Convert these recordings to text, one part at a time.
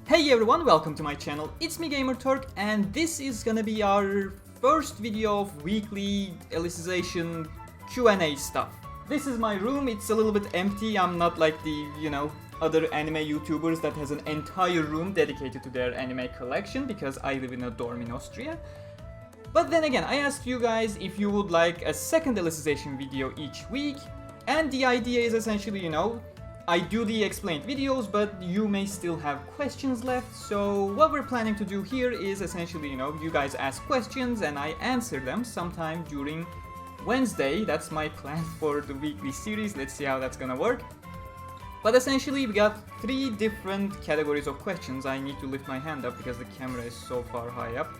Hey everyone, welcome to my channel. It's me Gamerturk, and this is gonna be our first video of weekly Alicization Q&A stuff. This is my room. It's a little bit empty. I'm not like the, other anime YouTubers that has an entire room dedicated to their anime collection because I live in a dorm in Austria. But then again, I asked you guys if you would like a second Alicization video each week, and the idea is essentially, I do the explained videos, but you may still have questions left, so what we're planning to do here is essentially, you guys ask questions and I answer them sometime during Wednesday. That's my plan for the weekly series. Let's see how that's gonna work. But essentially, we got 3 different categories of questions. I need to lift my hand up because the camera is so far high up.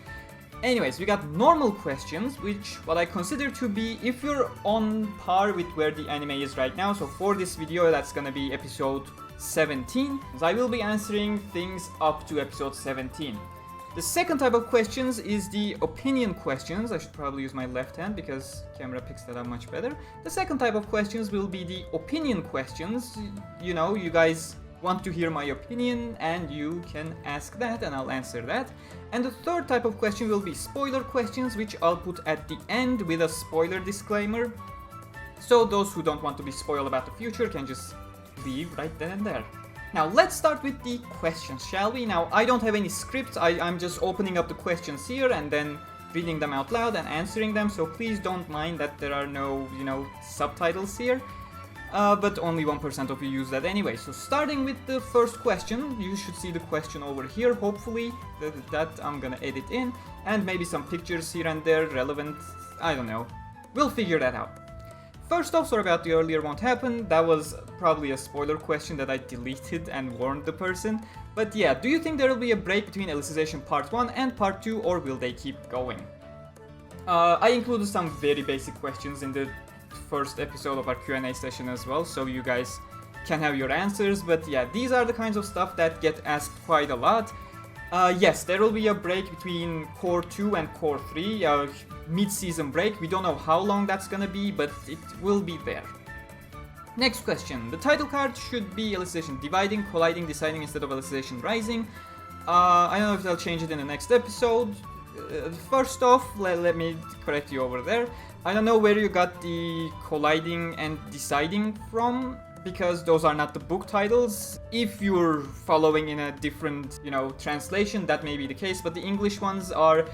Anyways, we got normal questions, which what I consider to be if you're on par with where the anime is right now. So for this video, that's gonna be episode 17. I will be answering things up to episode 17. The second type of questions is the opinion questions. I should probably use my left hand because camera picks that up much better. The second type of questions will be the opinion questions. You guys want to hear my opinion and you can ask that and I'll answer that. And the third type of question will be spoiler questions, which I'll put at the end with a spoiler disclaimer. So those who don't want to be spoiled about the future can just leave right then and there. Now let's start with the questions, shall we? Now I don't have any script. I'm just opening up the questions here and then reading them out loud and answering them. So please don't mind that there are no, subtitles here. But only 1% of you use that anyway. So starting with the first question, you should see the question over here, hopefully, that I'm gonna edit in, and maybe some pictures here and there, relevant, I don't know. We'll figure that out. First off, sorry about the earlier won't happen, that was probably a spoiler question that I deleted and warned the person. But yeah, do you think there will be a break between Alicization Part 1 and Part 2, or will they keep going? I included some very basic questions in the first episode of our Q&A session as well, so you guys can have your answers. But yeah, these are the kinds of stuff that get asked quite a lot. Yes, there will be a break between Core 2 and Core 3, mid-season break. We don't know how long that's gonna be, but it will be there. Next question. The title card should be Alicization Dividing, Colliding, Deciding instead of Alicization Rising. I don't know if they'll change it in the next episode. First off, let me correct you over there. I don't know where you got the colliding and deciding from, because those are not the book titles. If you're following in a different, translation, that may be the case, but the English ones are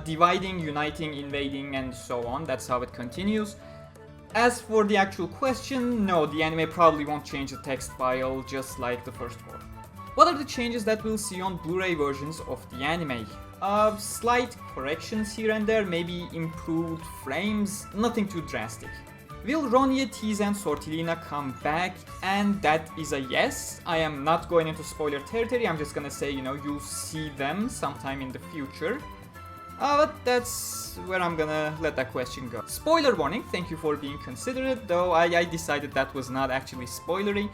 dividing, uniting, invading, and so on. That's how it continues. As for the actual question, no, the anime probably won't change the text file, just like the first one. What are the changes that we'll see on Blu-ray versions of the anime? Slight corrections here and there, maybe improved frames, nothing too drastic. Will Ronnie, Tease and Sortilina come back? And that is a yes. I am not going into spoiler territory, I'm just gonna say, you'll see them sometime in the future. But that's where I'm gonna let that question go. Spoiler warning, thank you for being considerate, though I decided that was not actually spoilery.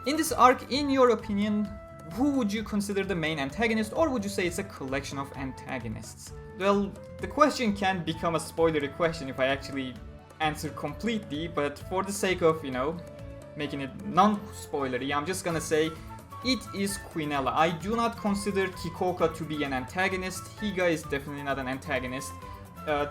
In this arc, in your opinion, who would you consider the main antagonist, or would you say it's a collection of antagonists? Well, the question can become a spoilery question if I actually answer completely, but for the sake of, making it non-spoilery, I'm just gonna say it is Quinella. I do not consider Kikoka to be an antagonist. Higa is definitely not an antagonist,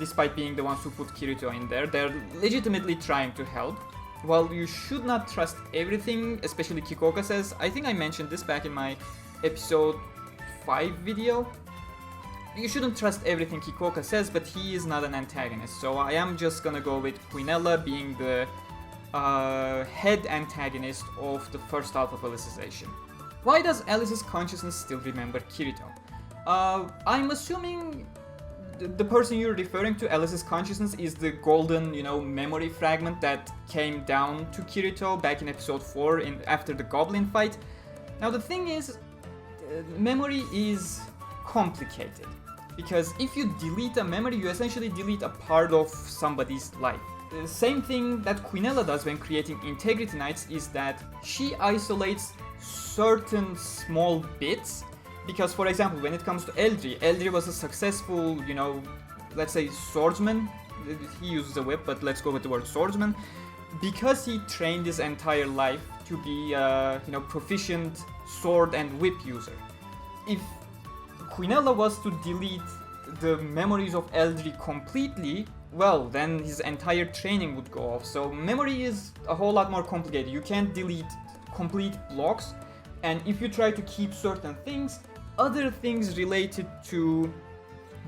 despite being the ones who put Kirito in there. They're legitimately trying to help. While you should not trust everything, especially Kikoka says, I think I mentioned this back in my episode 5 video, you shouldn't trust everything Kikoka says, but he is not an antagonist, so I am just gonna go with Quinella being the head antagonist of the first half of Alicization. Why does Alice's consciousness still remember Kirito? I'm assuming the person you're referring to, Alice's consciousness, is the golden, memory fragment that came down to Kirito back in episode 4 after the goblin fight. Now the thing is, memory is complicated, because if you delete a memory, you essentially delete a part of somebody's life. The same thing that Quinella does when creating Integrity Knights is that she isolates certain small bits. Because, for example, when it comes to Eldri was a successful, let's say swordsman. He uses a whip, but let's go with the word swordsman. Because he trained his entire life to be, proficient sword and whip user. if Quinella was to delete the memories of Eldri completely, well, then his entire training would go off. So memory is a whole lot more complicated. You can't delete complete blocks, and if you try to keep certain things, other things related to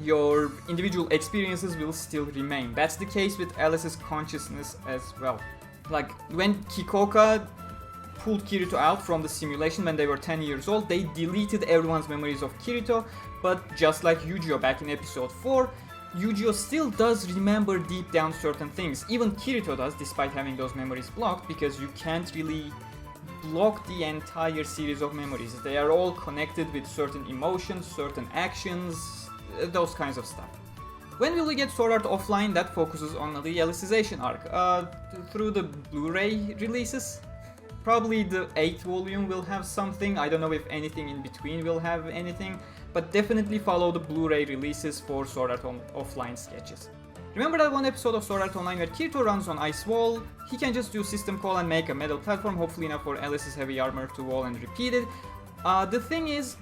your individual experiences will still remain. That's the case with Alice's consciousness as well. Like when Kikoka pulled Kirito out from the simulation when they were 10 years old, they deleted everyone's memories of Kirito, but just like Yu-Gi-Oh back in episode 4, Yu-Gi-Oh still does remember deep down certain things. Even Kirito does, despite having those memories blocked, because you can't really block the entire series of memories. They are all connected with certain emotions, certain actions, those kinds of stuff. When will we get Sword Art Offline that focuses on the Alicization arc? Through the Blu-ray releases? Probably the 8th volume will have something. I don't know if anything in between will have anything, but definitely follow the Blu-ray releases for Sword Art Offline sketches. Remember that one episode of Sword Art Online where Kirito runs on Ice Wall? He can just do system call and make a metal platform, hopefully enough for Alice's heavy armor to wall and repeat it. The thing is,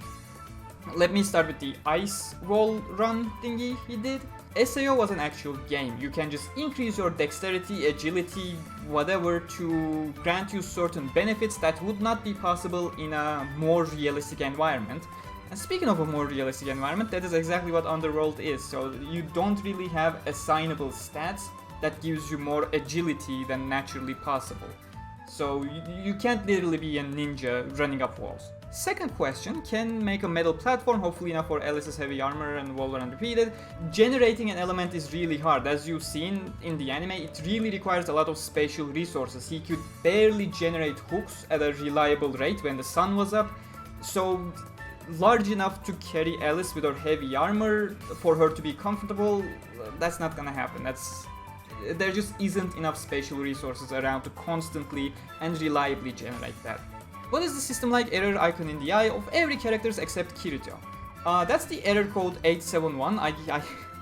let me start with the Ice Wall run thingy he did. SAO was an actual game. You can just increase your dexterity, agility, whatever to grant you certain benefits that would not be possible in a more realistic environment. And speaking of a more realistic environment, that is exactly what Underworld is. So you don't really have assignable stats that gives you more agility than naturally possible. So you can't literally be a ninja running up walls. Second question, can make a metal platform, hopefully enough for Alice's heavy armor and wall and repeated. Generating an element is really hard. As you've seen in the anime, it really requires a lot of spatial resources. He could barely generate hooks at a reliable rate when the sun was up. So large enough to carry Alice with her heavy armor, for her to be comfortable, that's not gonna happen. There just isn't enough spatial resources around to constantly and reliably generate that. What is the system-like error icon in the eye of every characters except Kirito? That's the error code 871. I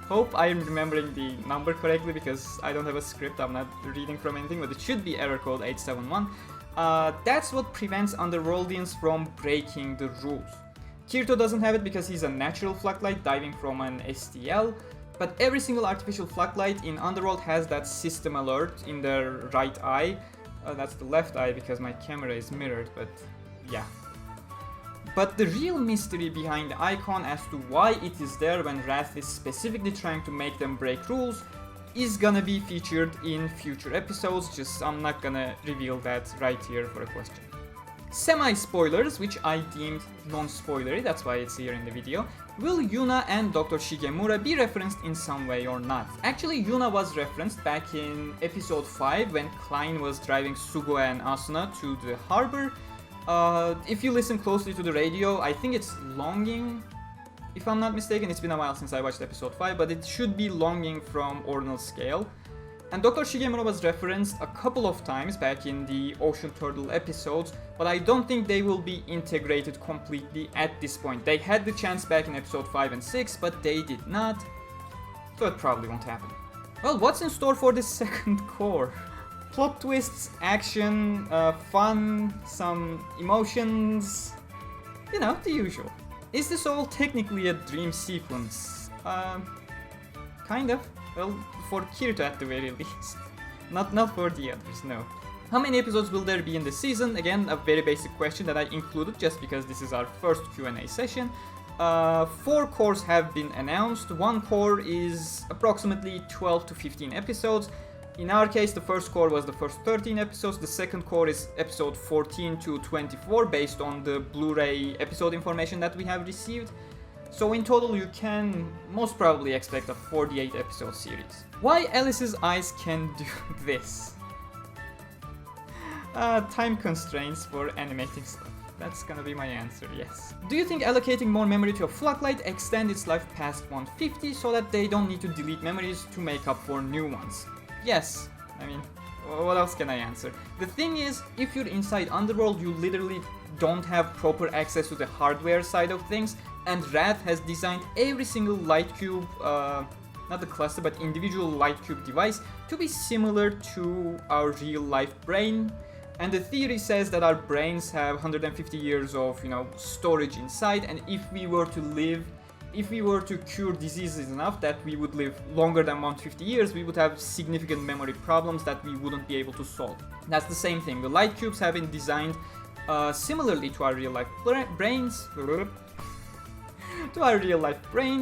hope I'm remembering the number correctly because I don't have a script, I'm not reading from anything, but it should be error code 871. That's what prevents Underworldians from breaking the rules. Kirito doesn't have it because he's a natural Fluctlight diving from an STL, but every single artificial Fluctlight in Underworld has that system alert in their right eye. That's the left eye because my camera is mirrored, but yeah. But the real mystery behind the icon as to why it is there when Wrath is specifically trying to make them break rules is gonna be featured in future episodes, just I'm not gonna reveal that right here for a question. Semi-spoilers, which I deemed non-spoilery, that's why it's here in the video. Will Yuna and Dr. Shigemura be referenced in some way or not? Actually, Yuna was referenced back in episode 5 when Klein was driving Sugua and Asuna to the harbor. If you listen closely to the radio, I think it's Longing. If I'm not mistaken, it's been a while since I watched episode 5, but it should be Longing from Ordinal Scale. And Dr. Shigemura was referenced a couple of times back in the Ocean Turtle episodes, but I don't think they will be integrated completely at this point. They had the chance back in episode 5 and 6, but they did not, so it probably won't happen. Well, what's in store for this second core? Plot twists, action, fun, some emotions, you know, the usual. Is this all technically a dream sequence? Kind of. Well, for Kirito at the very least. Not for the others, no. How many episodes will there be in the season? Again, a very basic question that I included just because this is our first Q&A session. 4 cores have been announced. 1 core is approximately 12 to 15 episodes. In our case, the first core was the first 13 episodes. The second core is episode 14 to 24 based on the Blu-ray episode information that we have received. So in total you can most probably expect a 48 episode series. Why Alice's eyes can do this? Time constraints for animating stuff. That's gonna be my answer, yes. Do you think allocating more memory to a Fluctlight extend its life past 150 so that they don't need to delete memories to make up for new ones? Yes. I mean, what else can I answer? The thing is, if you're inside Underworld, you literally don't have proper access to the hardware side of things, and Wrath has designed every single light cube, not the cluster, but individual light cube device to be similar to our real life brain. And the theory says that our brains have 150 years of, storage inside, and if we were to cure diseases enough that we would live longer than 150 years, we would have significant memory problems that we wouldn't be able to solve. That's the same thing. The light cubes have been designed similarly to our real life brains.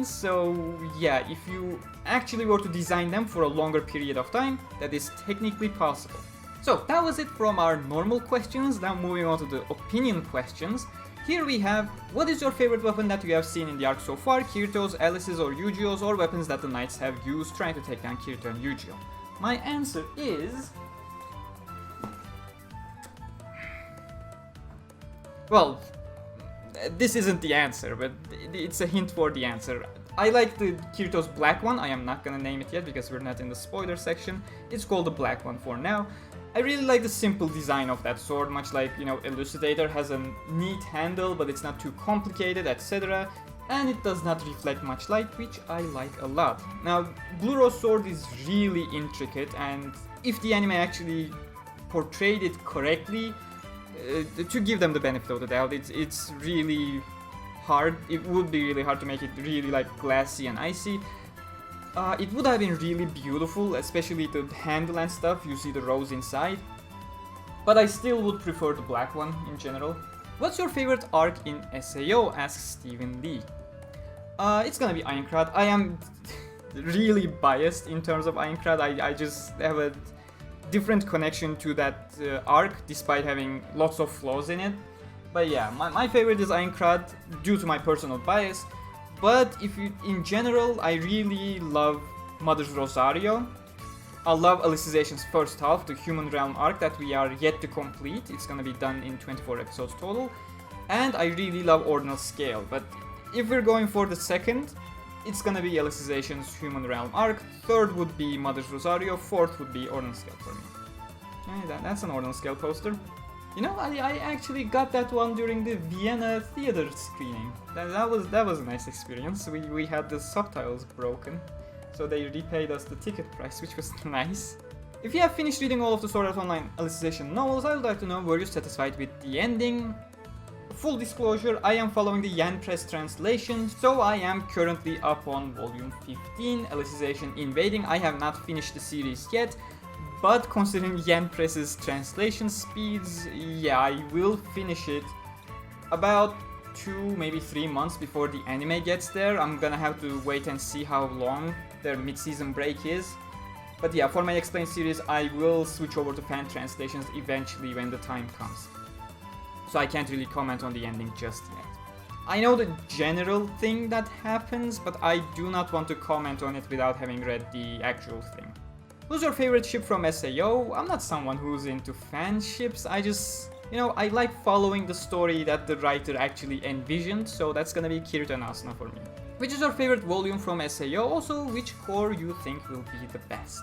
So yeah, if you actually were to design them for a longer period of time, that is technically possible. So that was it from our normal questions. Now moving on to the opinion questions. Here we have, what is your favorite weapon that you have seen in the arc so far? Kirito's, Alice's or Yu-Gi-Oh's, or weapons that the knights have used trying to take down Kirito and Yu-Gi-Oh? My answer is... well, this isn't the answer, but it's a hint for the answer. I like the Kirito's black one. I am not gonna name it yet because we're not in the spoiler section. It's called the black one for now. I really like the simple design of that sword, much like, Elucidator has a neat handle, but it's not too complicated, etc. And it does not reflect much light, which I like a lot. Now, Blue Rose sword is really intricate, and if the anime actually portrayed it correctly, to give them the benefit of the doubt, it's really hard. It would be really hard to make it really like glassy and icy. It would have been really beautiful, especially the handle and stuff. You see the rose inside. But I still would prefer the black one in general. What's your favorite arc in SAO? Asks Stephen Lee. It's gonna be Aincrad. I am really biased in terms of Aincrad. I just have a different connection to that arc, despite having lots of flaws in it. But yeah, my favorite is Aincrad due to my personal bias. But in general, I really love Mother's Rosario. I love Alicization's first half, the Human Realm arc that we are yet to complete. It's gonna be done in 24 episodes total. And I really love Ordinal Scale. But if we're going for the second, it's gonna be Alicization's Human Realm arc. Third would be Mother's Rosario. Fourth would be Ordinal Scale for me. Yeah, that's an Ordinal Scale poster. I actually got that one during the Vienna theater screening. That was a nice experience. We had the subtitles broken, so they repaid us the ticket price, which was nice. If you have finished reading all of the Sword Art Online Alicization novels, I would like to know, were you satisfied with the ending? Full disclosure, I am following the Yan Press translation, so I am currently up on volume 15, Alicization Invading. I have not finished the series yet, but considering Yan Press's translation speeds, yeah, I will finish it about 2, maybe 3 months before the anime gets there. I'm gonna have to wait and see how long their mid-season break is. But yeah, for my Explained series, I will switch over to fan translations eventually when the time comes. So I can't really comment on the ending just yet. I know the general thing that happens, but I do not want to comment on it without having read the actual thing. Who's your favorite ship from SAO? I'm not someone who's into fan ships. I just, I like following the story that the writer actually envisioned, so that's gonna be Kirito and Asuna for me. Which is your favorite volume from SAO? Also, which core you think will be the best?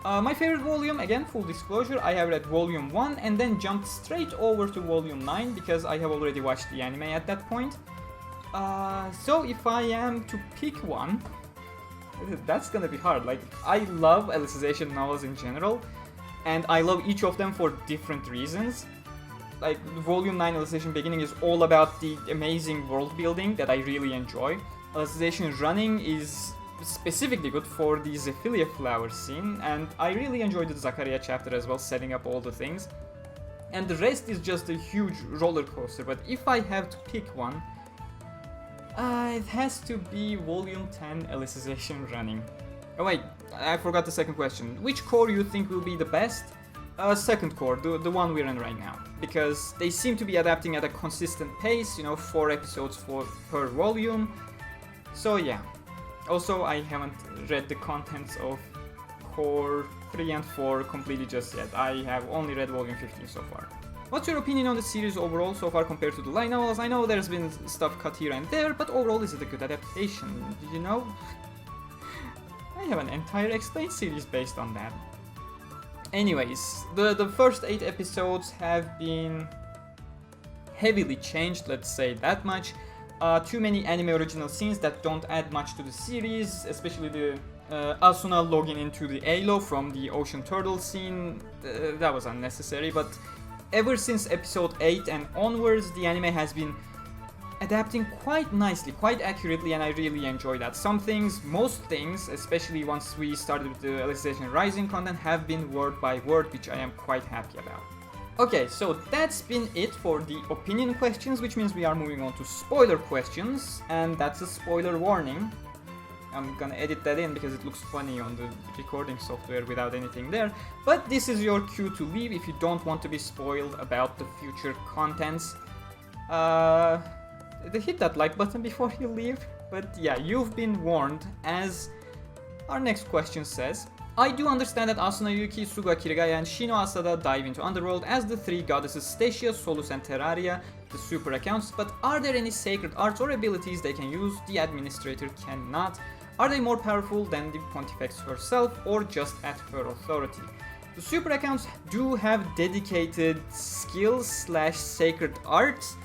My favorite volume, again, full disclosure, I have read volume 1 and then jumped straight over to volume 9 because I have already watched the anime at that point. So if I am to pick one, that's gonna be hard. Like, I love Alicization novels in general, and I love each of them for different reasons. Like, Volume 9 Alicization Beginning is all about the amazing world building that I really enjoy. Alicization Running is specifically good for the Zephylia flower scene, and I really enjoyed the Zakaria chapter as well, setting up all the things. And the rest is just a huge roller coaster, but if I have to pick one, it has to be Volume 10 Alicization Running. Oh wait, I forgot the second question. Which core you think will be the best? Second core, the one we're in right now. Because they seem to be adapting at a consistent pace, 4 episodes per volume. So yeah. Also, I haven't read the contents of core 3 and 4 completely just yet. I have only read volume 15 so far. What's your opinion on the series overall so far compared to the light novels? I know there's been stuff cut here and there, but overall is it a good adaptation? I have an entire Explained series based on that. Anyways, the first 8 episodes have been heavily changed, let's say that much. Too many anime original scenes that don't add much to the series, especially the Asuna logging into the ALO from the ocean turtle scene, that was unnecessary, but ever since episode 8 and onwards, the anime has been adapting quite nicely, quite accurately, and I really enjoy that. Some things, most things, especially once we started with the Alicization Rising content, have been word by word, which I am quite happy about. Okay, so that's been it for the opinion questions, which means we are moving on to spoiler questions, and that's a spoiler warning. I'm gonna edit that in because it looks funny on the recording software without anything there, but this is your cue to leave if you don't want to be spoiled about the future contents. Hit that like button before you leave, but yeah, you've been warned. As our next question says, I do understand that Asuna, Yuki, Suga, Kirigaya, and Shino Asada dive into Underworld as the three goddesses Stacia, Solus, and Terraria, the super accounts, but are there any sacred arts or abilities they can use the administrator cannot? Are they more powerful than the Pontifex herself, or just at her authority? The super accounts do have dedicated skills / sacred arts.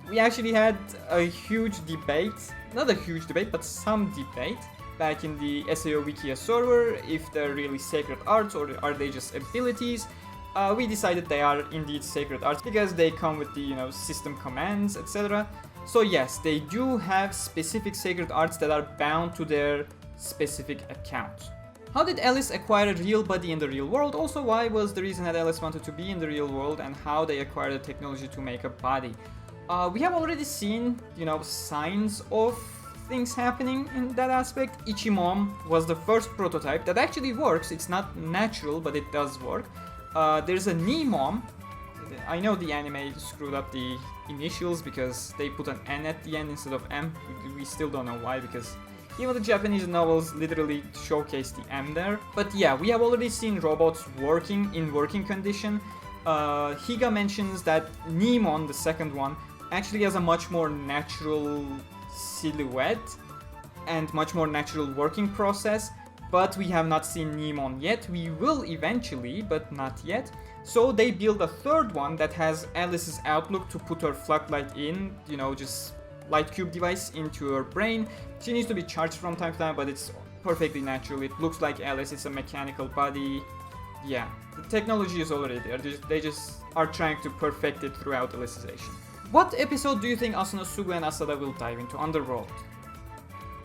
We actually had a huge debate, not a huge debate, but some debate back in the SAO Wikia server if they're really sacred arts or are they just abilities. We decided they are indeed sacred arts because they come with the system commands, etc. So yes, they do have specific sacred arts that are bound to their specific account. How did Alice acquire a real body in the real world? Also, why was the reason that Alice wanted to be in the real world, and how they acquired the technology to make a body? We have already seen, signs of things happening in that aspect. Ichimom was the first prototype that actually works. It's not natural, but it does work. There's a Nimom. I know the anime screwed up the initials because they put an N at the end instead of M. We still don't know why, because even the Japanese novels literally showcase the M there. But yeah, we have already seen robots working in working condition. Higa mentions that Nimon, the second one, actually has a much more natural silhouette and much more natural working process, but we have not seen Nimon yet. We will eventually, but not yet. So they build a third one that has Alice's outlook to put her floodlight in, just light cube device into her brain. She needs to be charged from time to time, but it's perfectly natural. It looks like Alice, it's a mechanical body. Yeah, the technology is already there. They just are trying to perfect it throughout Alicization. What episode do you think Asuna, Suga, and Asada will dive into Underworld?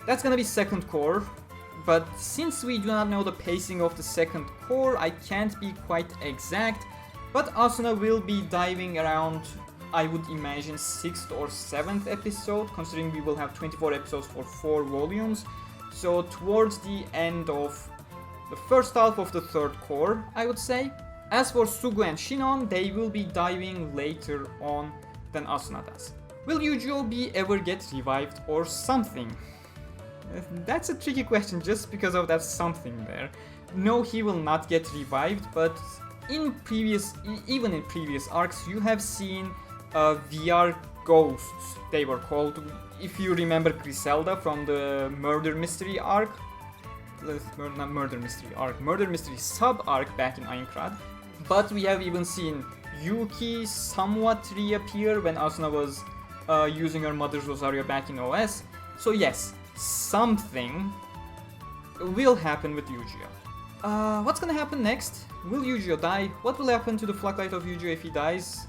That's gonna be second core, but since we do not know the pacing of the second core, I can't be quite exact, but Asuna will be diving around, I would imagine, 6th or 7th episode, considering we will have 24 episodes for 4 volumes, so towards the end of the first half of the third core, I would say. As for Sugu and Shinon, they will be diving later on than Asuna does. Will Yujiro be ever get revived or something? That's a tricky question just because of that something there. No, he will not get revived, but even in previous arcs, you have seen VR ghosts, they were called. If you remember Griselda from the Murder Mystery arc, not Murder Mystery arc, Murder Mystery sub arc back in Aincrad. But we have even seen Yuki somewhat reappear when Asuna was using her mother's Rosario back in OS. So yes, something will happen with Yujiro. What's gonna happen next? Will Yujiro die? What will happen to the floodlight of Yujiro if he dies?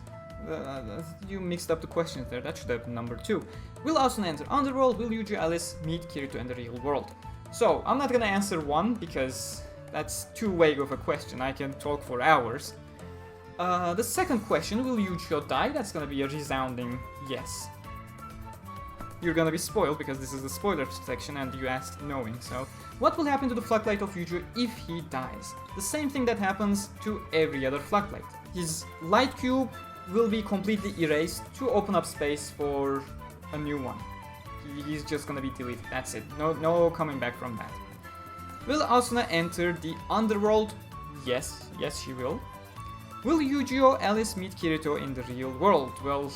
You mixed up the questions there, that should have been number 2. Will Asuna enter Underworld? Will Yujiro Alice meet Kirito in the real world? So, I'm not gonna answer one because that's too vague of a question, I can talk for hours. The second question, will Yujiro die? That's gonna be a resounding yes. You're gonna be spoiled because this is the spoiler section and you asked knowing, so... What will happen to the floodlight of Yujiro if he dies? The same thing that happens to every other floodlight. His light cube will be completely erased to open up space for a new one. He's just gonna be deleted, that's it. No coming back from that. Will Asuna enter the Underworld? Yes, she will. Will Yujiro Alice meet Kirito in the real world? Well,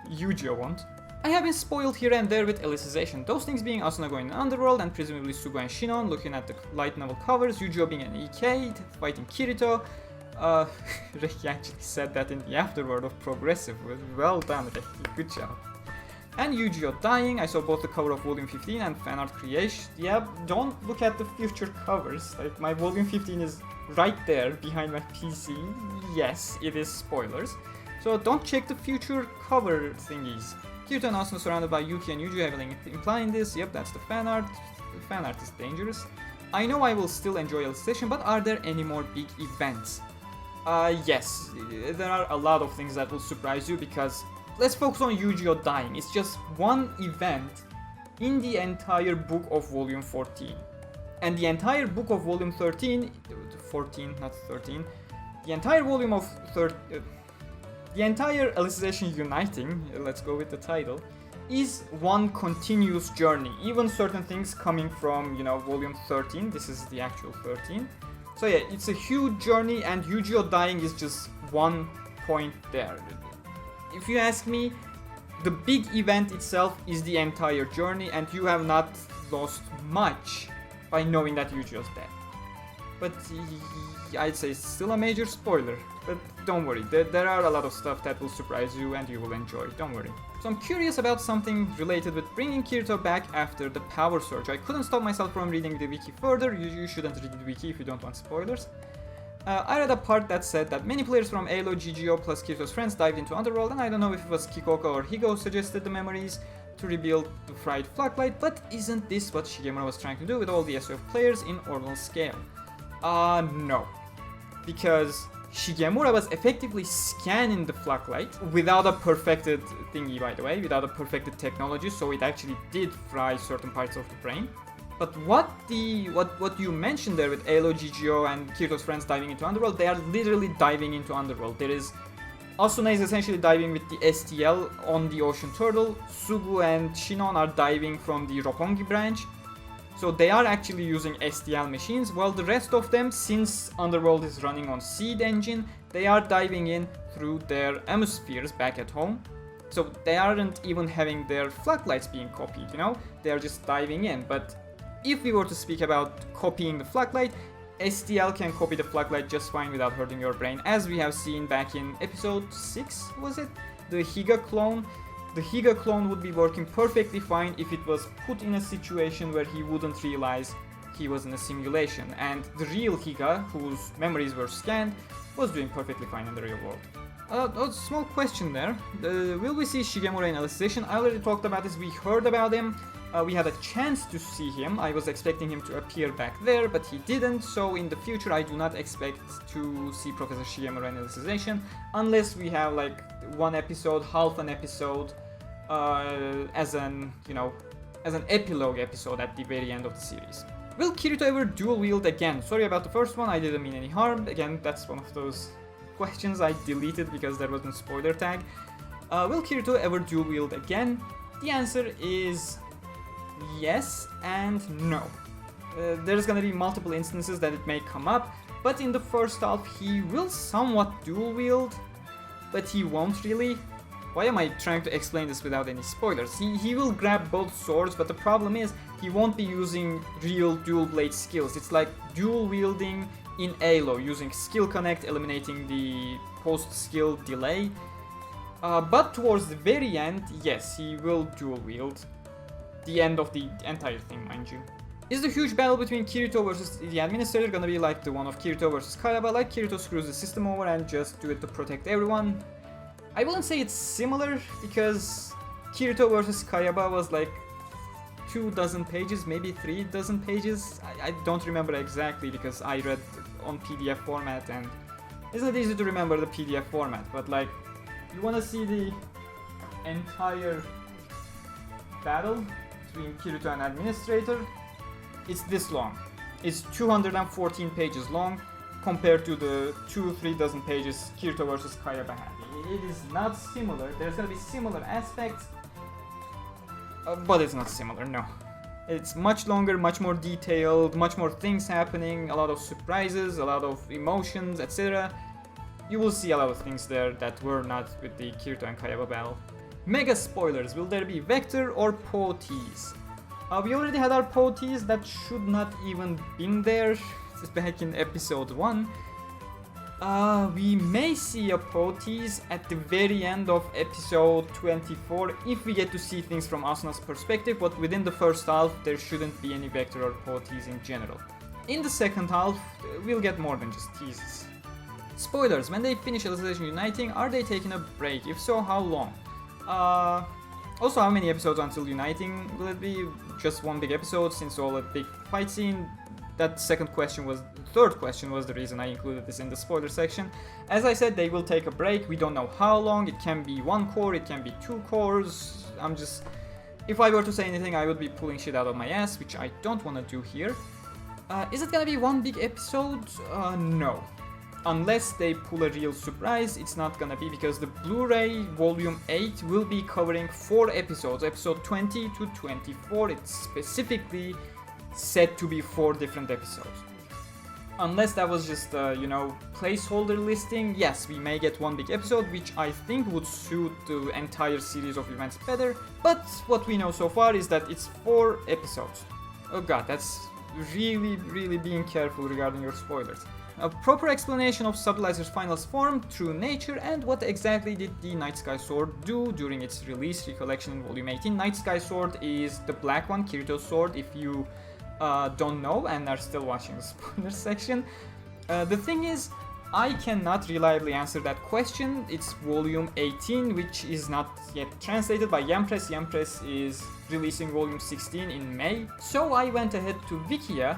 Yujiro won't. I have been spoiled here and there with Alicization. Those things being Asuna going in Underworld and presumably Suga and Shinon looking at the light novel covers, Yujiro being an EK, fighting Kirito. Reki actually said that in the afterword of Progressive. Well done, Reki, good job. And Yu-Gi-Oh! Dying, I saw both the cover of Volume 15 and fan art creation. Yeah, don't look at the future covers. Like, my Volume 15 is right there behind my PC. Yes, it is spoilers. So don't check the future cover thingies. Kirito and Asuna surrounded by Yuki and Yuji heavily implying this. Yep, that's the fan art. The fan art is dangerous. I know I will still enjoy Alicization, but are there any more big events? Yes, there are a lot of things that will surprise you because let's focus on Yu-Gi-Oh! Dying. It's just one event in the entire book of Volume 14. And the entire book of Volume 13, 14, not 13, the entire volume of the entire Alicization Uniting, let's go with the title, is one continuous journey. Even certain things coming from, Volume 13, this is the actual 13. So yeah, it's a huge journey and Yu-Gi-Oh! Dying is just one point there. If you ask me, the big event itself is the entire journey and you have not lost much by knowing that Yu-Gi-Oh's dead. But I'd say it's still a major spoiler. But don't worry, there are a lot of stuff that will surprise you and you will enjoy, don't worry. So I'm curious about something related with bringing Kirito back after the power surge. I couldn't stop myself from reading the wiki further. You shouldn't read the wiki if you don't want spoilers. I read a part that said that many players from ALO, GGO plus Kirito's friends dived into Underworld, and I don't know if it was Kikoka or Higo suggested the memories to rebuild the fried Flocklight, but isn't this what Shigemura was trying to do with all the SOF players in ordinal scale? No. Because Shigemura was effectively scanning the Flocklight without a perfected thingy, by the way, without a perfected technology, so it actually did fry certain parts of the brain. But what you mentioned there with ALO, GGO and Kirito's friends diving into Underworld, they are literally diving into Underworld. There is Asuna is essentially diving with the STL on the Ocean Turtle, Sugu and Shinon are diving from the Roppongi branch. So they are actually using STL machines, while the rest of them, since Underworld is running on Seed engine, they are diving in through their hemispheres back at home. So they aren't even having their Flocklights being copied, they are just diving in. But if we were to speak about copying the Flocklight, STL can copy the Flocklight just fine without hurting your brain, as we have seen back in episode 6, was it? The Higa clone. The Higa clone would be working perfectly fine if it was put in a situation where he wouldn't realize he was in a simulation, and the real Higa, whose memories were scanned, was doing perfectly fine in the real world. A small question there. Will we see Shigemura in Alicization? I already talked about this, we heard about him. We had a chance to see him. I was expecting him to appear back there, but he didn't, so in the future I do not expect to see Professor Shigemura in Alicization, unless we have like one episode, half an episode, as an epilogue episode at the very end of the series. Will Kirito ever dual wield again? Sorry about the first one, I didn't mean any harm. Again, that's one of those questions I deleted because there wasn't spoiler tag. Will Kirito ever dual wield again? The answer is yes and no. There's gonna be multiple instances that it may come up, but in the first half he will somewhat dual wield, but he won't really. Why am I trying to explain this without any spoilers? He will grab both swords, but the problem is he won't be using real dual blade skills. It's like dual wielding in ALO, using skill connect, eliminating the post skill delay. But towards the very end, yes, he will dual wield. The end of the entire thing, mind you. Is the huge battle between Kirito versus the Administrator gonna be like the one of Kirito versus Kayaba, like Kirito screws the system over and just do it to protect everyone? I wouldn't say it's similar, because Kirito versus Kayaba was like 24 pages, maybe 36 pages. I don't remember exactly because I read on PDF format and it's not easy to remember the PDF format, but like, you wanna see the entire battle between Kirito and Administrator, it's this long. It's 214 pages long compared to the 2-3 pages Kirito versus Kayaba had. It is not similar. There's gonna be similar aspects, but it's not similar, no. It's much longer, much more detailed, much more things happening, a lot of surprises, a lot of emotions, etc. You will see a lot of things there that were not with the Kirito and Kayaba battle. Mega spoilers, will there be Vector or Po tease? We already had our Po tease that should not even been there back in episode 1. We may see a pot tease at the very end of episode 24 if we get to see things from Asuna's perspective, but within the first half there shouldn't be any vector or pot tease in general. In the second half, we'll get more than just teases. Spoilers, when they finish Alicization Uniting, are they taking a break? If so, how long? Also, how many episodes until Uniting? Will it be just one big episode since all a big fight scene? That third question was the reason I included this in the spoiler section. As I said, they will take a break. We don't know how long. It can be 1 core, it can be 2 cores. If I were to say anything, I would be pulling shit out of my ass, which I don't want to do here. Is it gonna be one big episode? No. Unless they pull a real surprise, it's not gonna be, because the Blu-ray Volume 8 will be covering 4 episodes, episode 20 to 24. It's specifically said to be 4 different episodes. Unless that was just a, placeholder listing, yes, we may get one big episode, which I think would suit the entire series of events better, but what we know so far is that it's 4 episodes. Oh god, that's really being careful regarding your spoilers. A proper explanation of Stabilizer's final form, true nature, and what exactly did the Night Sky Sword do during its release recollection in Volume 18. Night Sky Sword is the black one, Kirito's sword, if you don't know and are still watching the spoiler section. The thing is, I cannot reliably answer that question. It's Volume 18, which is not yet translated by Yampress. Yampress is releasing Volume 16 in May. So I went ahead to Wikia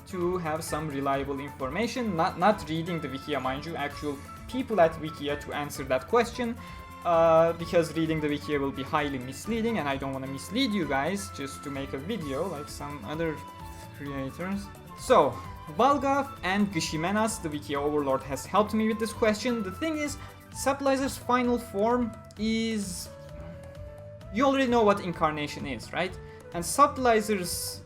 to have some reliable information, not reading the Wikia, mind you, actual people at Wikia to answer that question, because reading the Wikia will be highly misleading and I don't want to mislead you guys just to make a video like some other creators. So, Valgav and Gishimenas, the Wikia overlord, has helped me with this question. The thing is, Stabilizer's final form is... You already know what incarnation is, right? And Stabilizer's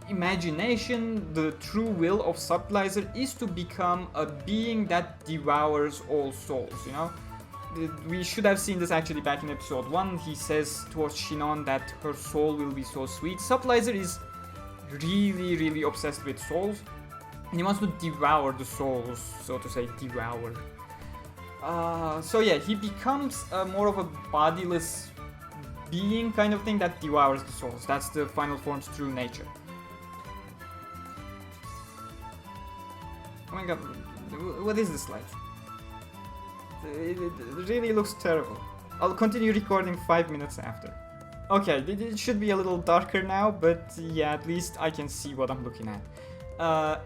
imagination, the true will of Stabilizer, is to become a being that devours all souls, We should have seen this actually back in episode 1. He says towards Shinon that her soul will be so sweet. Stabilizer is really obsessed with souls, and he wants to devour the souls, so to say, devour. So yeah, he becomes more of a bodiless being kind of thing that devours the souls. That's the final form's true nature. Oh my god, what is this like? It really looks terrible. I'll continue recording 5 minutes after. Okay, it should be a little darker now, but yeah, at least I can see what I'm looking at.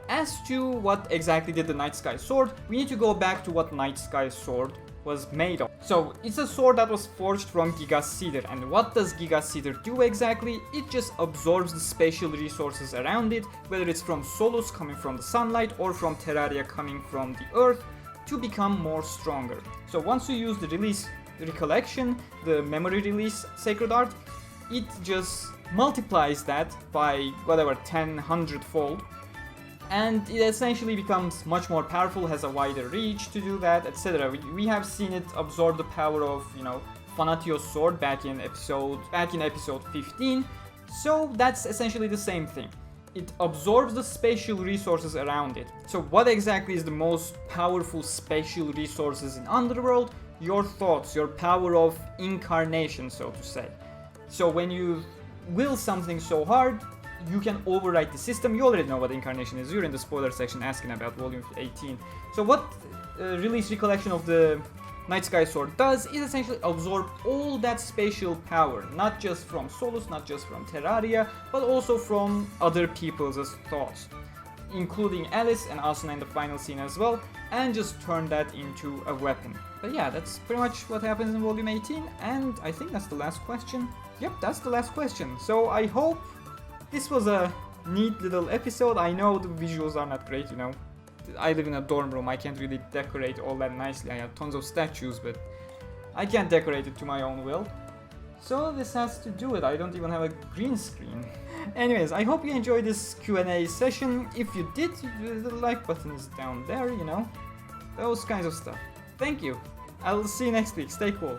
As to what exactly did the Night Sky Sword, we need to go back to what Night Sky Sword was made of. So, it's a sword that was forged from Giga Cedar, and what does Giga Cedar do exactly? It just absorbs the spatial resources around it, whether it's from Solus coming from the sunlight or from Terraria coming from the earth, to become more stronger. So once you use the release recollection, the memory release sacred art, it just multiplies that by whatever 10-100 fold, and it essentially becomes much more powerful, has a wider reach to do that, etc. We have seen it absorb the power of, Fanatio's sword back in episode 15. So that's essentially the same thing. It absorbs the spatial resources around it. So what exactly is the most powerful spatial resources in Underworld? Your thoughts, your power of incarnation, so to say. So when you will something so hard, you can overwrite the system. You already know what incarnation is. You're in the spoiler section asking about Volume 18. So what release recollection of the Night Sky Sword does is essentially absorb all that spatial power, not just from Solus, not just from Terraria, but also from other people's thoughts, including Alice and Asuna in the final scene as well, and just turn that into a weapon. But yeah, that's pretty much what happens in Volume 18, and I think that's the last question. Yep, that's the last question. So I hope this was a neat little episode. I know the visuals are not great, I live in a dorm room, I can't really decorate all that nicely. I have tons of statues, but I can't decorate it to my own will. So this has to do it. I don't even have a green screen. Anyways, I hope you enjoyed this Q&A session. If you did, the like button is down there, those kinds of stuff. Thank you. I'll see you next week. Stay cool.